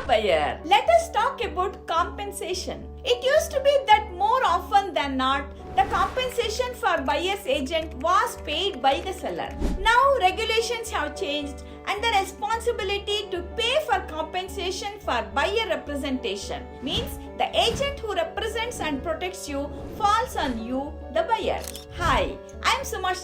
buyer. Let us talk about compensation. It used to be that more often than not, the compensation for buyer's agent was paid by the seller. Now regulations have changed and the responsibility to pay for compensation for buyer representation means the agent who represents and protects you falls on you, the buyer. Hi, I am Suma,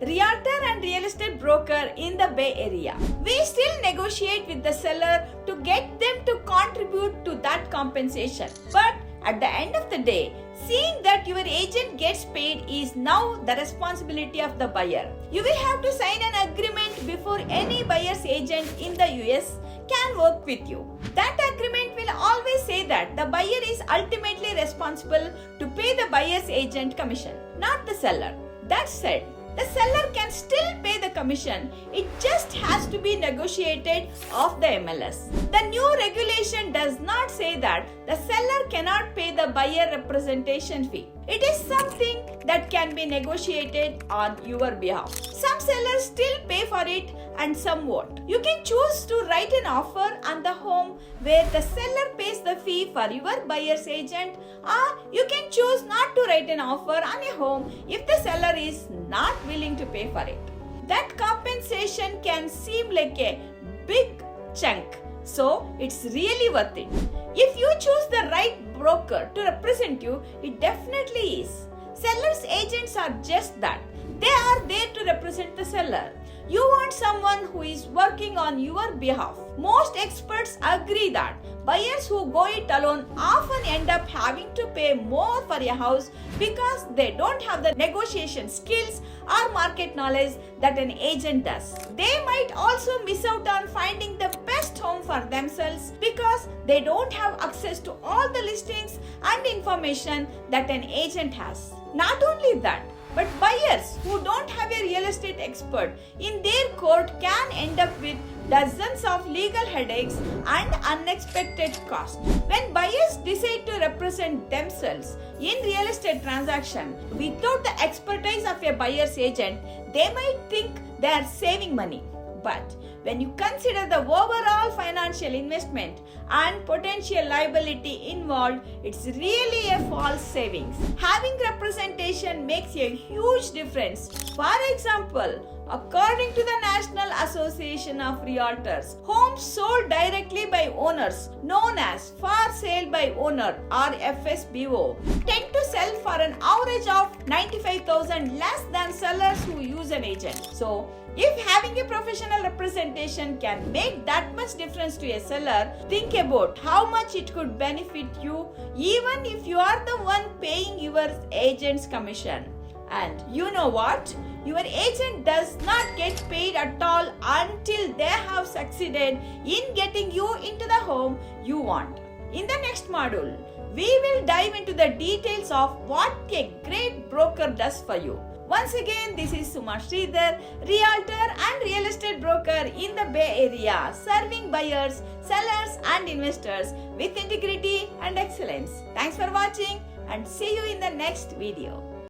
realtor and real estate broker in the Bay Area. We still negotiate with the seller to get them to contribute to that compensation. But at the end of the day, seeing that your agent gets paid is now the responsibility of the buyer. You will have to sign an agreement before any buyer's agent in the US can work with you. That agreement will always say that the buyer is ultimately responsible to pay the buyer's agent commission, not the seller. That said, the seller can still pay the commission, it just has to be negotiated off the MLS. The new regulation does not say that the seller cannot pay the buyer representation fee. It is something that can be negotiated on your behalf. Some sellers still pay for it and some won't. You can choose to write an offer on the home where the seller pays the fee for your buyer's agent, or you can choose not to write an offer on a home if the seller is not willing to pay for it. That compensation can seem like a big chunk, so it's really worth it. If you choose the right broker to represent you, it definitely is. Sellers' agents are just that. They are there to represent the seller. You want someone who is working on your behalf. Most experts agree that buyers who go it alone often end up having to pay more for a house because they don't have the negotiation skills or market knowledge that an agent does. They might also miss out on finding the best home for themselves because they don't have access to all the listings and information that an agent has. Not only that, but buyers who don't have a real estate expert in their court can end up with dozens of legal headaches and unexpected costs. When buyers decide to represent themselves in real estate transaction without the expertise of a buyer's agent, they might think they are saving money. But when you consider the overall financial investment and potential liability involved, it's really a false savings. Having representation makes a huge difference. For example, according to the National Association of Realtors, homes sold directly by owners, known as for sale by owner or FSBO, tend to sell for an average of $95,000 less than sellers who use an agent. So, if having a professional representation can make that much difference to a seller, think about how much it could benefit you even if you are the one paying your agent's commission. And you know what? Your agent does not get paid at all until they have succeeded in getting you into the home you want. In the next module, we will dive into the details of what a great broker does for you. Once again, this is Suma Sridhar, realtor and real estate broker in the Bay Area, serving buyers, sellers and investors with integrity and excellence. Thanks for watching and see you in the next video.